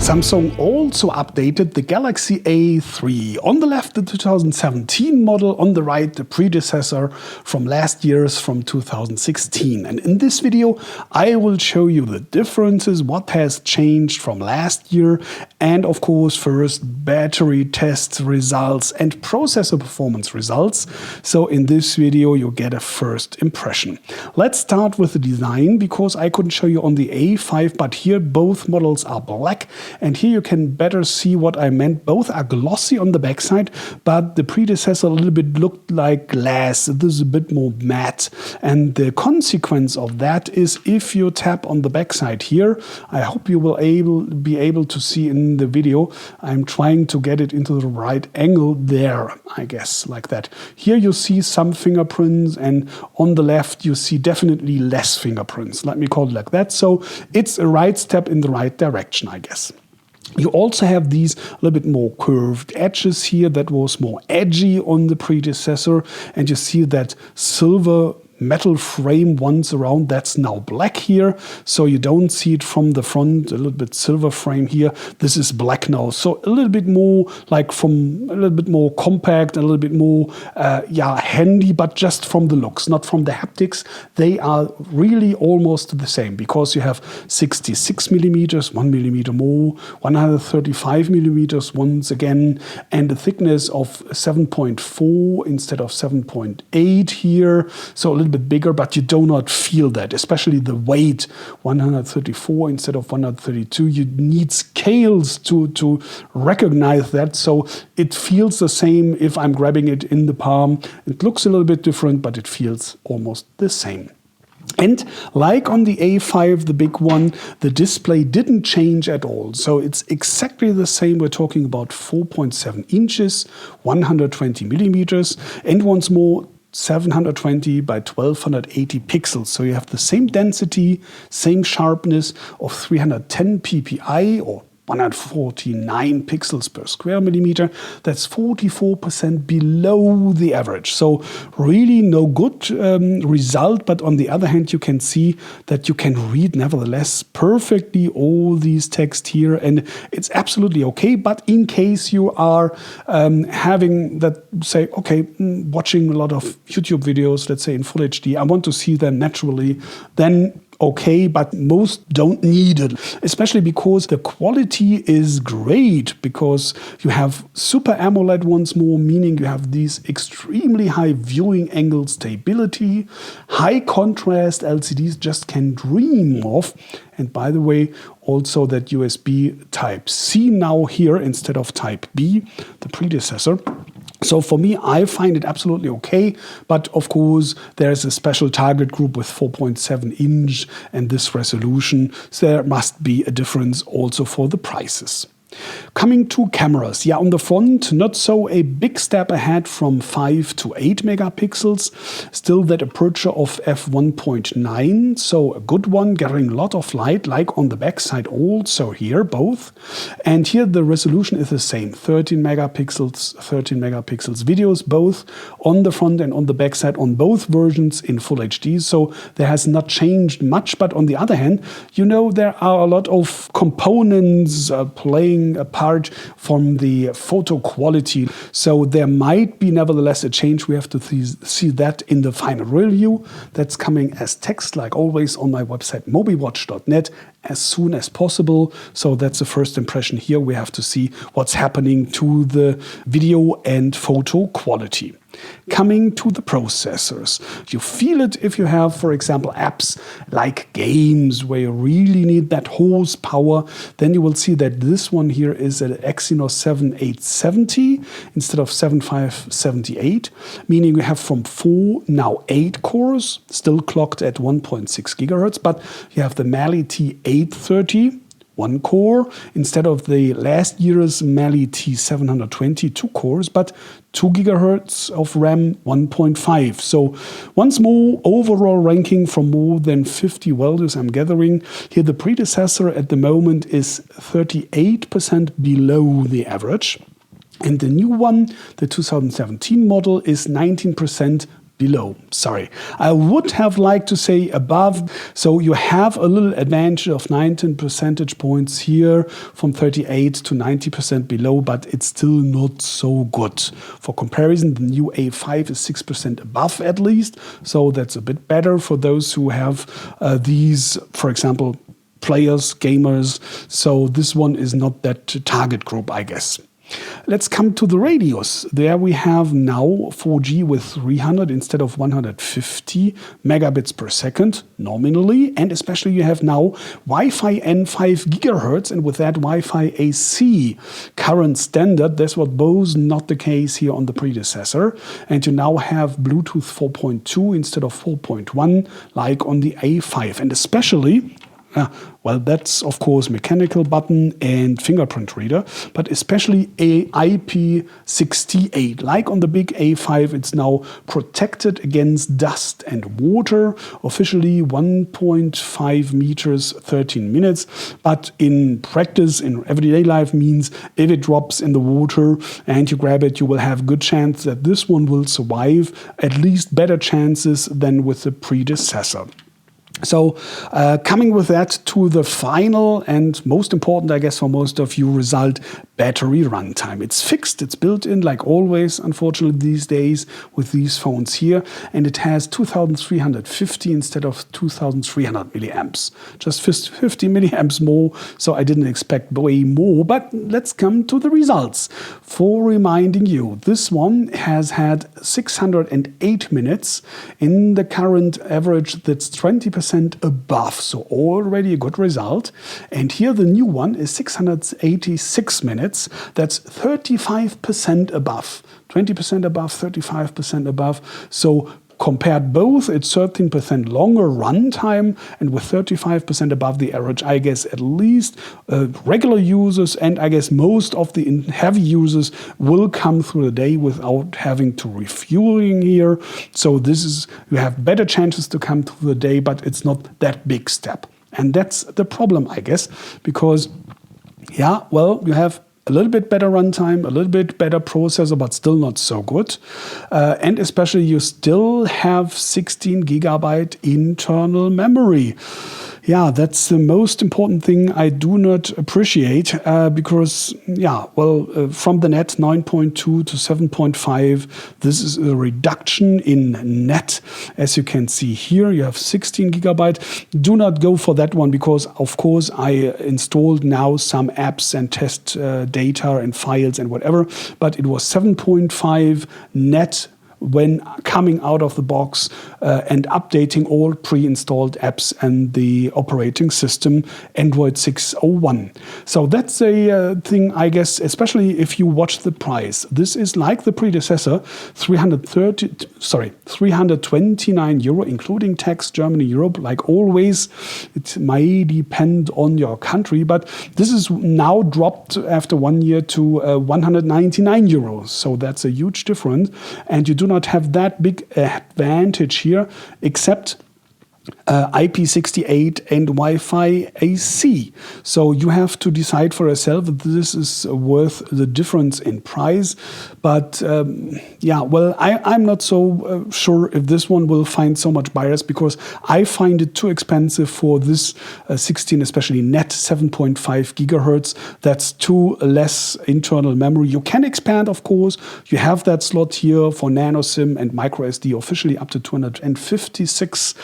Samsung also updated the Galaxy A3. On the left, the 2017 model, on the right, the predecessor from last year's, from 2016. And in this video, I will show you the differences, what has changed from last year, and of course, first battery test results and processor performance results. So in this video, you get a first impression. Let's start with the design, because I couldn't show you on the A5, but here both models are black. And here you can better see what I meant. Both are glossy on the backside, but the predecessor a little bit looked like glass. This is a bit more matte. And the consequence of that is if you tap on the backside here, I hope you will be able to see in the video. I'm trying to get it into the right angle there, I guess, like that. Here you see some fingerprints, and on the left you see definitely less fingerprints. Let me call it like that. So it's a right step in the right direction, I guess. You also have these a little bit more curved edges here. That was more edgy on the predecessor. And you see that silver metal frame once around, that's now black here. So you don't see it from the front, a little bit silver frame here. This is black now. So a little bit more like a little bit more compact, a little bit more, handy, but just from the looks, not from the haptics. They are really almost the same, because you have 66 millimeters, 1 millimeter more, 135 millimeters once again, and a thickness of 7.4 instead of 7.8 here. So a little bit bigger, but you do not feel that, especially the weight, 134 instead of 132. You need scales to recognize that, so it feels the same if I'm grabbing it in the palm. It looks a little bit different, but it feels almost the same. And like on the A5, the big one, the display didn't change at all. So it's exactly the same. We're talking about 4.7 inches, 120 millimeters, and once more, 720 by 1280 pixels. So you have the same density, same sharpness of 310 ppi, or 149 pixels per square millimeter. That's 44% below the average. So really no good result. But on the other hand, you can see that you can read nevertheless perfectly all these text here. And it's absolutely okay. But in case you are having that, say, okay, watching a lot of YouTube videos, let's say in Full HD, I want to see them naturally, then okay, but most don't need it, especially because the quality is great, because you have Super AMOLED once more, meaning you have these extremely high viewing angle stability, high contrast LCDs just can dream of. And by the way, also that USB Type-C now here instead of Type-B, the predecessor. So for me, I find it absolutely okay. But of course, there's a special target group with 4.7 inch and this resolution. So there must be a difference also for the prices. Coming to cameras, on the front, not so a big step ahead from 5 to 8 megapixels. Still that aperture of f1.9, so a good one, getting a lot of light, like on the back side also here, both. And here the resolution is the same, 13 megapixels videos, both on the front and on the back side, on both versions in Full HD. So there has not changed much, but on the other hand, you know, there are a lot of components playing a part from the photo quality. So there might be nevertheless a change. We have to see that in the final review. That's coming as text, like always, on my website mobiwatch.net as soon as possible. So that's the first impression here. We have to see what's happening to the video and photo quality. Coming to the processors, you feel it if you have, for example, apps like games where you really need that horsepower. Then you will see that this one here is an Exynos 7870 instead of 7578, meaning we have from 4 now 8 cores, still clocked at 1.6 gigahertz, but you have the Mali T830, 1 core, instead of the last year's Mali T720, 2 cores, but 2 gigahertz of RAM, 1.5. So once more, overall ranking from more than 50 values I'm gathering. Here the predecessor at the moment is 38% below the average. And the new one, the 2017 model, is 19% below. Sorry. I would have liked to say above. So you have a little advantage of 19 percentage points here from 38 to 90% below, but it's still not so good. For comparison, the new A5 is 6% above at least. So that's a bit better for those who have these, for example, players, gamers. So this one is not that target group, I guess. Let's come to the radius. There we have now 4G with 300 instead of 150 megabits per second nominally, and especially you have now Wi-Fi N 5 gigahertz, and with that Wi-Fi AC current standard. This was both not the case here on the predecessor, and you now have Bluetooth 4.2 instead of 4.1 like on the A5, and especially well, that's of course mechanical button and fingerprint reader, but especially IP68. Like on the big A5, it's now protected against dust and water, officially 1.5 meters, 13 minutes. But in practice, in everyday life, means if it drops in the water and you grab it, you will have good chance that this one will survive, at least better chances than with the predecessor. So coming with that to the final and most important, I guess, for most of you result, battery runtime. It's fixed, it's built in like always, unfortunately, these days with these phones here. And it has 2350 instead of 2300 milliamps. Just 50 milliamps more, so I didn't expect way more. But let's come to the results. For reminding you, this one has had 608 minutes. In the current average, that's 20% above, so already a good result. And here the new one is 686 minutes. That's 35% above. 20% above, 35% above. So compared both, it's 13% longer runtime, and with 35% above the average, I guess at least regular users and I guess most of the heavy users will come through the day without having to refueling here. So this is, you have better chances to come through the day, but it's not that big step. And that's the problem, I guess, because, yeah, well, you have a little bit better runtime, a little bit better processor, but still not so good. And especially you still have 16 gigabyte internal memory. Yeah, that's the most important thing I do not appreciate because, yeah, well, from the net 9.2 to 7.5, this is a reduction in net. As you can see here, you have 16 gigabyte. Do not go for that one because, of course, I installed now some apps and test data and files and whatever, but it was 7.5 net when coming out of the box and updating all pre-installed apps and the operating system Android 6.01. So that's a thing, I guess, especially if you watch the price. This is like the predecessor, 329 euro, including tax, Germany, Europe. Like always, it may depend on your country, but this is now dropped after 1 year to 199 euros. So that's a huge difference, and you do not have that big advantage here, except IP68 and Wi-Fi AC. So you have to decide for yourself if this is worth the difference in price. But yeah, well, I'm not so sure if this one will find so much buyers because I find it too expensive for this 16, especially net 7.5 gigahertz. That's too less internal memory. You can expand, of course. You have that slot here for nano SIM and micro SD officially up to 256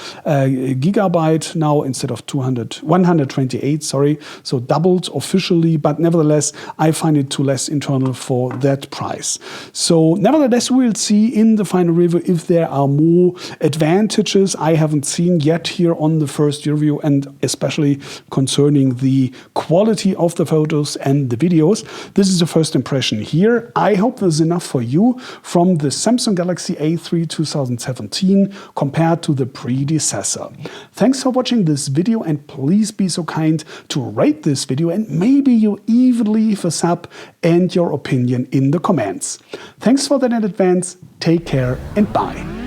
gigabyte now instead of 128, sorry, so doubled officially, but nevertheless, I find it too less internal for that price. So nevertheless, we'll see in the final review if there are more advantages I haven't seen yet here on the first review, and especially concerning the quality of the photos and the videos. This is the first impression here. I hope this is enough for you from the Samsung Galaxy A3 2017 compared to the predecessor. Thanks for watching this video, and please be so kind to rate this video, and maybe you even leave a sub and your opinion in the comments. Thanks for that in advance. Take care and bye.